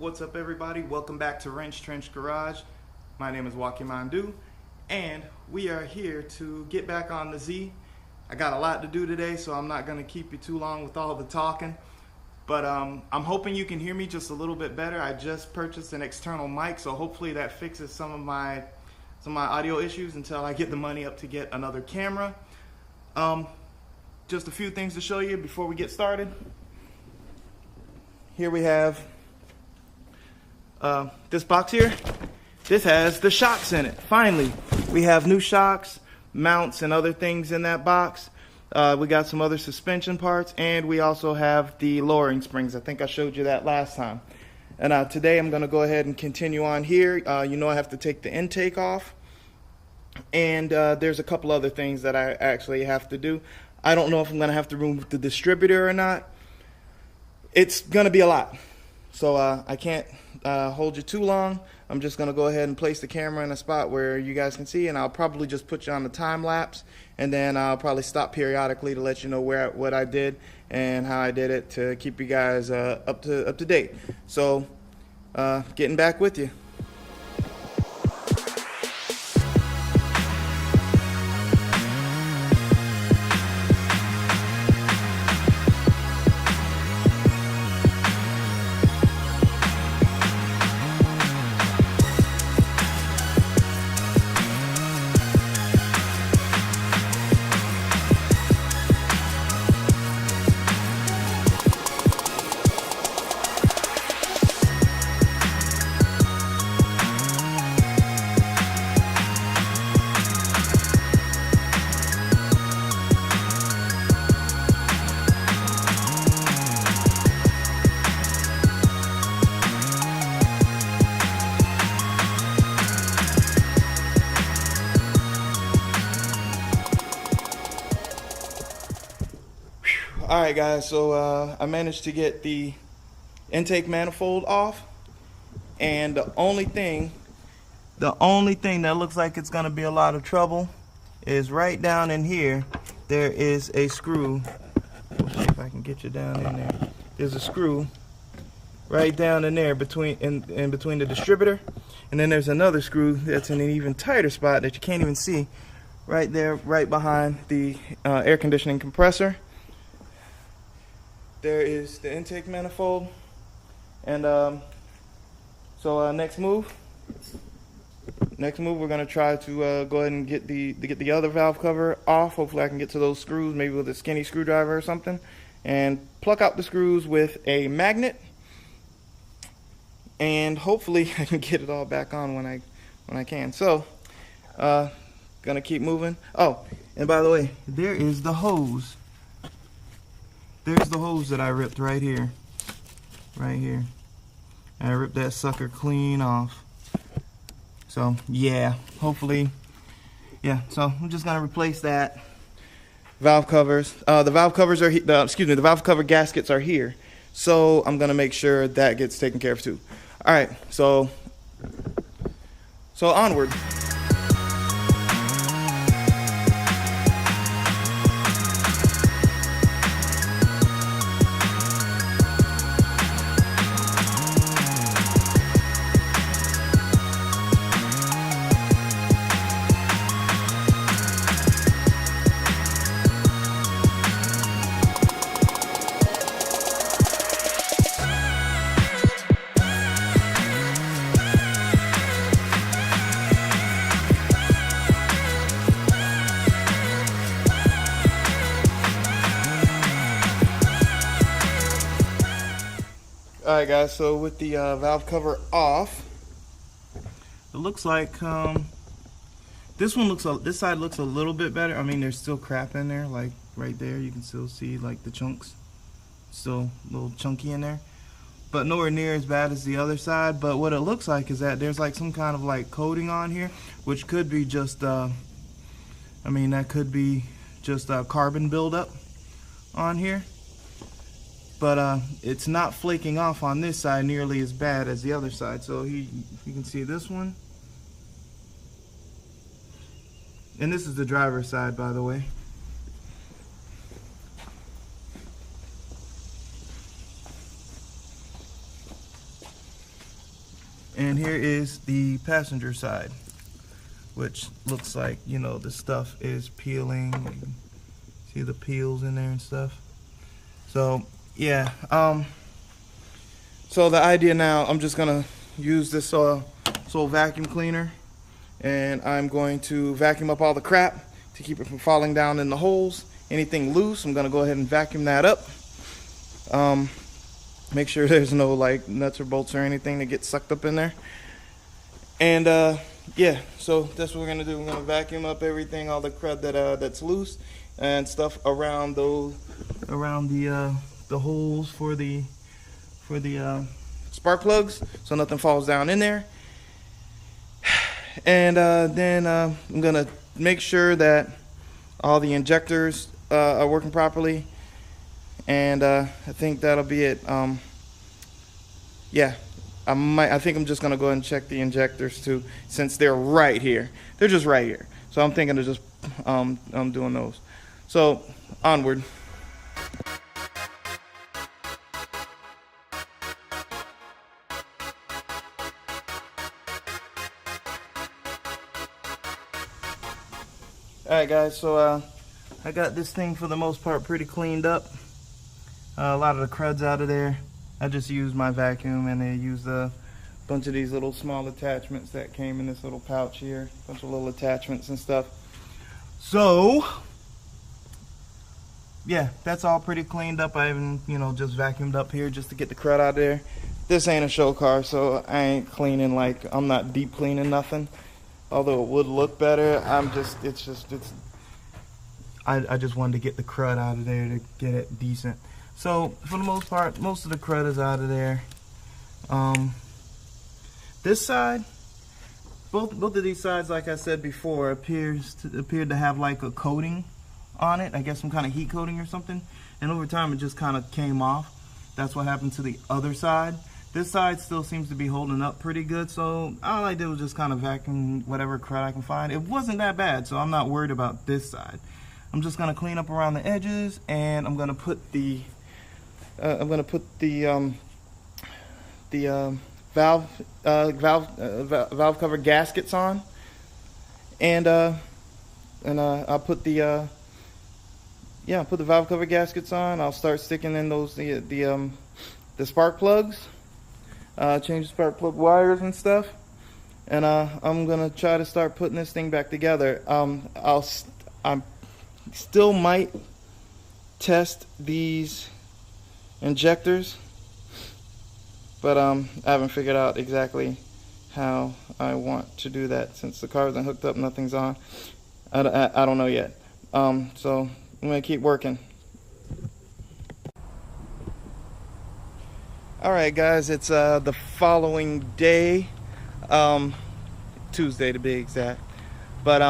What's up, everybody? Welcome back to Wrench Trench Garage. My name is Waki Mandu, and we are here to get back on the Z. I got a lot to do today, so I'm not going to keep you too long with all the talking. But I'm hoping you can hear me just a little bit better. I just purchased an external mic, so hopefully that fixes some of my audio issues until I get the money up to get another camera. Just a few things to show you before we get started. Here we have this box here. This has the shocks in it. Finally, we have new shocks, mounts, and other things in that box. We got some other suspension parts, and we also have the lowering springs. I think I showed you that last time. And today I'm going to go ahead and continue on here. You know I have to take the intake off, and there's a couple other things that I actually have to do. I don't know if I'm going to have to remove the distributor or not. It's going to be a lot, so I can't hold you too long. I'm just going to go ahead and place the camera in a spot where you guys can see, and I'll probably just put you on the time lapse, and then I'll probably stop periodically to let you know what I did and how I did it to keep you guys up to date. So getting back with you. Alright guys, so I managed to get the intake manifold off, and the only thing that looks like it's going to be a lot of trouble is right down in here. There is a screw. Let's see if I can get you down in there. There's a screw right down in there between the distributor, and then there's another screw that's in an even tighter spot that you can't even see right there, right behind the air conditioning compressor. There is the intake manifold, and so next move, we're gonna try to go ahead and get the other valve cover off. Hopefully, I can get to those screws, maybe with a skinny screwdriver or something, and pluck out the screws with a magnet. And hopefully, I can get it all back on when I can. So, gonna keep moving. Oh, and by the way, there is the hose. There's the hose that I ripped right here. And I ripped that sucker clean off. So yeah, hopefully, yeah. So I'm just gonna replace that. Valve covers. The valve covers are the valve cover gaskets are here. So I'm gonna make sure that gets taken care of too. All right. So onward. Alright guys, so with the valve cover off, it looks like this side looks a little bit better. I mean, there's still crap in there, like right there. You can still see like the chunks, still a little chunky in there, but nowhere near as bad as the other side. But what it looks like is that there's like some kind of like coating on here, which could be just I mean, that could be just carbon buildup on here. But it's not flaking off on this side nearly as bad as the other side. So you can see this one. And this is the driver's side, by the way. And here is the passenger side, which looks like, you know, the stuff is peeling. You can see the peels in there and stuff. So yeah, so the idea now, I'm just gonna use this old vacuum cleaner, and I'm going to vacuum up all the crap to keep it from falling down in the holes. Anything loose, I'm gonna go ahead and vacuum that up. Make sure there's no like nuts or bolts or anything that get sucked up in there. And yeah, so that's what we're gonna do. We're gonna vacuum up everything, all the crud that's loose and stuff around the holes for the spark plugs, so nothing falls down in there. And then I'm gonna make sure that all the injectors are working properly, and I think that'll be it. Yeah, I think I'm just gonna go ahead and check the injectors too, since they're right here. They're just right here, so I'm thinking of just I'm doing those. So onward. Alright guys, so I got this thing for the most part pretty cleaned up. A lot of the crud's out of there. I just used my vacuum, and I used a bunch of these little small attachments that came in this little pouch here. A bunch of little attachments and stuff. So yeah, that's all pretty cleaned up. I even, you know, just vacuumed up here just to get the crud out of there. This ain't a show car, so I ain't cleaning, like, I'm not deep cleaning nothing. Although it would look better, I just wanted to get the crud out of there to get it decent. So for the most part, most of the crud is out of there. This side, both of these sides, like I said before, appeared to have like a coating on it. I guess some kind of heat coating or something. And over time, it just kind of came off. That's what happened to the other side. This side still seems to be holding up pretty good, so all I did was just kind of vacuum whatever crud I can find. It wasn't that bad, so I'm not worried about this side. I'm just gonna clean up around the edges, and I'm gonna put the valve cover gaskets on, and I'll put the valve cover gaskets on. I'll start sticking in those the spark plugs. Change the spark plug wires and stuff, and I'm gonna try to start putting this thing back together. I still might test these injectors, but I haven't figured out exactly how I want to do that, since the car isn't hooked up, nothing's on. I don't know yet. So I'm gonna keep working. Alright guys, it's the following day, Tuesday to be exact. But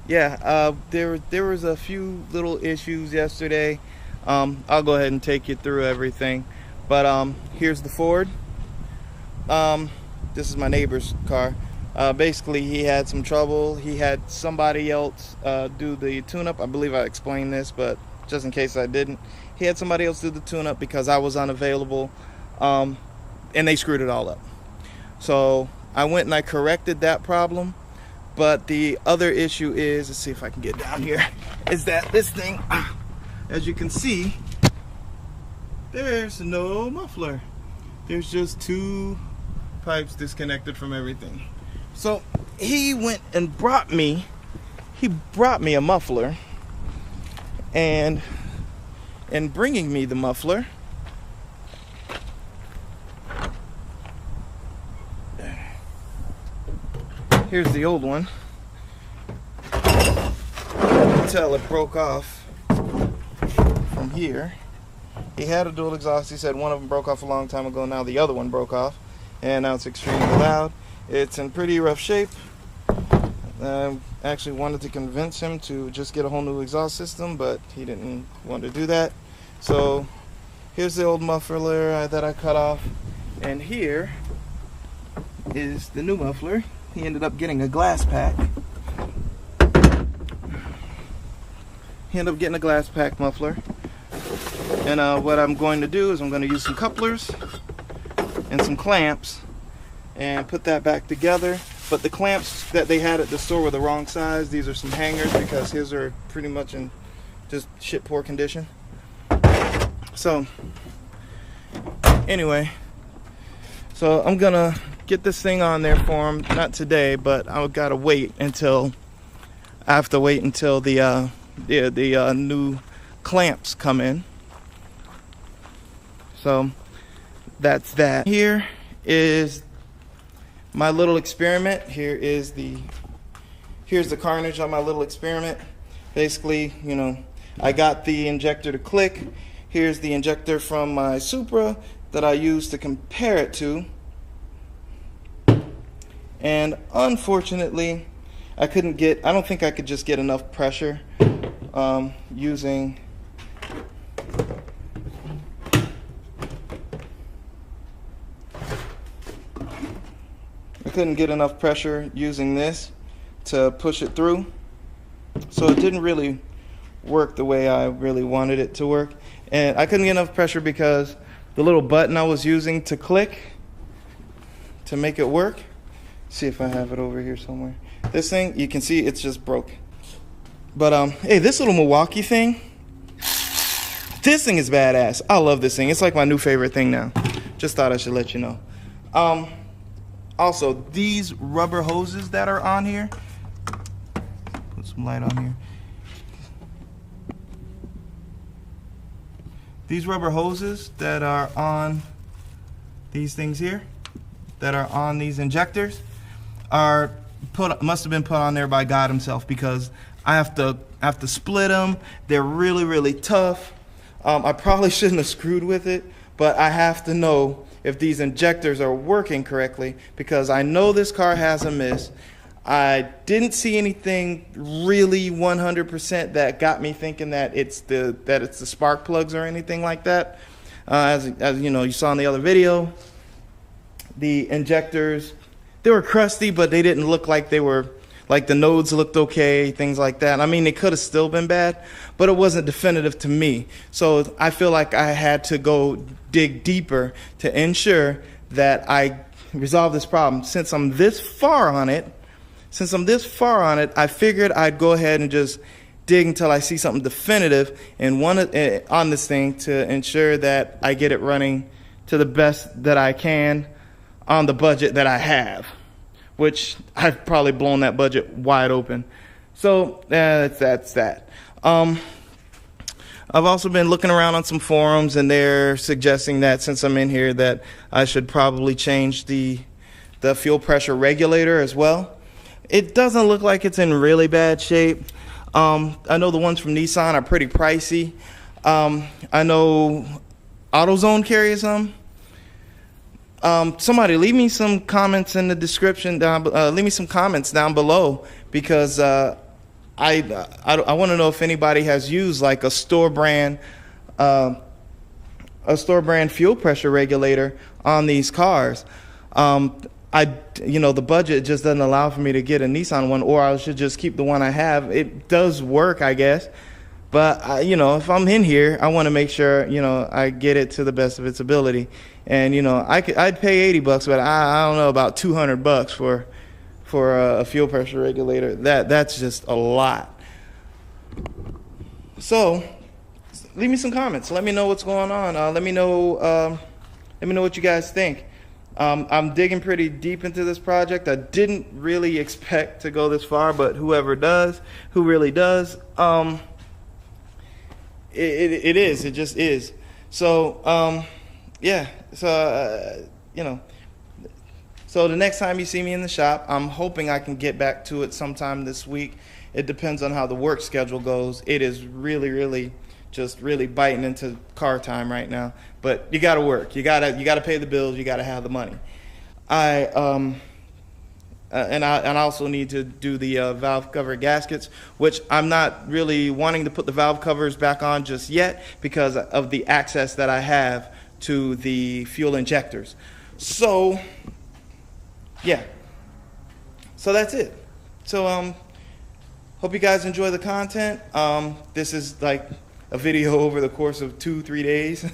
yeah, there was a few little issues yesterday. I'll go ahead and take you through everything. But here's the Ford. This is my neighbor's car. Basically, he had some trouble. He had somebody else do the tune-up. I believe I explained this, but just in case I didn't. He had somebody else do the tune-up because I was unavailable, and they screwed it all up. So I went and I corrected that problem. But the other issue is, let's see if I can get down here, is that this thing, as you can see, there's no muffler. There's just two pipes disconnected from everything. So he went and brought me a muffler, and in bringing me the muffler, here's the old one. You can tell it broke off from here. He had a dual exhaust. He said one of them broke off a long time ago. Now the other one broke off, and now it's extremely loud. It's in pretty rough shape. I actually wanted to convince him to just get a whole new exhaust system, but he didn't want to do that. So here's the old muffler that I cut off, and here is the new muffler. He ended up getting a glass pack. He ended up getting a glass pack muffler. And what I'm going to do is I'm going to use some couplers and some clamps and put that back together. But the clamps that they had at the store were the wrong size. These are some hangers because his are pretty much in just shit poor condition. So anyway, so I'm gonna get this thing on there for him, not today, but I've got to wait until the new clamps come in. So that's that. Here is my little experiment. Here's the carnage on my little experiment. Basically, you know, I got the injector to click. Here's the injector from my Supra that I used to compare it to. And unfortunately, I don't think I could just get enough pressure using this to push it through. So it didn't really work the way I really wanted it to work. And I couldn't get enough pressure because the little button I was using to click to make it work. See if I have it over here somewhere. This thing, you can see it's just broke. But hey, this little Milwaukee thing, this thing is badass. I love this thing. It's like my new favorite thing now. Just thought I should let you know. Also, these rubber hoses that are on here, put some light on here. These rubber hoses that are on these things here, that are on these injectors, must have been put on there by God himself, because I have to split them. They're really, really tough. I probably shouldn't have screwed with it, but I have to know if these injectors are working correctly, because I know this car has a miss. I didn't see anything really 100% that got me thinking that it's the spark plugs or anything like that. As you know, you saw in the other video, the injectors, they were crusty, but they didn't look like they were, like the nodes looked okay, things like that. I mean, they could have still been bad, but it wasn't definitive to me. So I feel like I had to go dig deeper to ensure that I resolve this problem. Since I'm this far on it, I figured I'd go ahead and just dig until I see something definitive and on this thing to ensure that I get it running to the best that I can on the budget that I have, which I've probably blown that budget wide open. So that's that. I've also been looking around on some forums, and they're suggesting that since I'm in here that I should probably change the fuel pressure regulator as well. It doesn't look like it's in really bad shape. I know the ones from Nissan are pretty pricey. I know AutoZone carries them. Somebody leave me some comments in the description leave me some comments down below, because I want to know if anybody has used like a store brand fuel pressure regulator on these cars. The budget just doesn't allow for me to get a Nissan one, or I should just keep the one I have. It does work, I guess, but if I'm in here, I want to make sure I get it to the best of its ability. And I'd pay $80, but I don't know about $200 for a fuel pressure regulator. That's just a lot. So leave me some comments. Let me know what's going on. Let me know what you guys think. I'm digging pretty deep into this project. I didn't really expect to go this far, but who really does, it just is. So yeah, so so the next time you see me in the shop, I'm hoping I can get back to it sometime this week. It depends on how the work schedule goes. It is really just really biting into car time right now, but you gotta work. You gotta pay the bills. You gotta have the money. I also need to do the valve cover gaskets, which I'm not really wanting to put the valve covers back on just yet because of the access that I have to the fuel injectors. So yeah, so that's it. So hope you guys enjoy the content. This is like a video over the course of 2-3 days.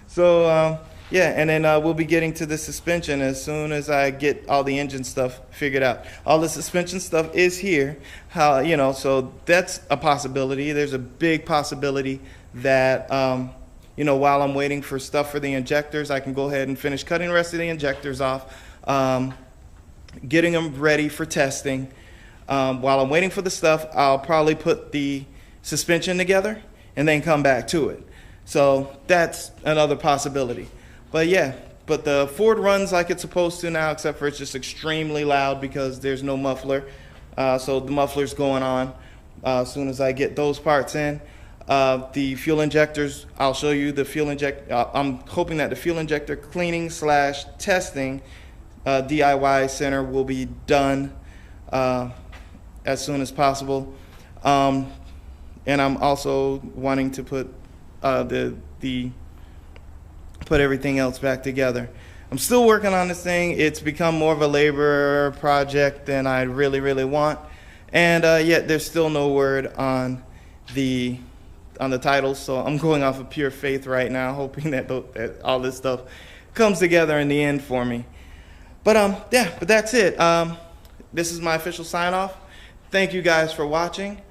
So Yeah, and then we'll be getting to the suspension as soon as I get all the engine stuff figured out. All the suspension stuff is here. So that's a possibility. There's a big possibility that, while I'm waiting for stuff for the injectors, I can go ahead and finish cutting the rest of the injectors off, getting them ready for testing. While I'm waiting for the stuff, I'll probably put the suspension together and then come back to it. So that's another possibility. But yeah, the Ford runs like it's supposed to now, except for it's just extremely loud because there's no muffler. So the muffler's going on as soon as I get those parts in. The fuel injectors, I'll show you the fuel injector. I'm hoping that the fuel injector cleaning / testing DIY center will be done as soon as possible. And I'm also wanting to put put everything else back together. I'm still working on this thing. It's become more of a labor project than I really want, and yet there's still no word on the titles. So I'm going off of pure faith right now, hoping that all this stuff comes together in the end for me. But but that's it. This is my official sign off. Thank you guys for watching.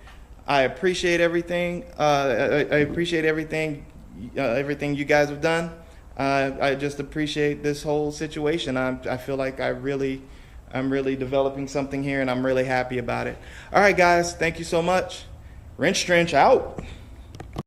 I appreciate everything. I appreciate everything you guys have done. I just appreciate this whole situation. I feel like I'm really developing something here, and I'm really happy about it. All right, guys, thank you so much. Wrench Trench out.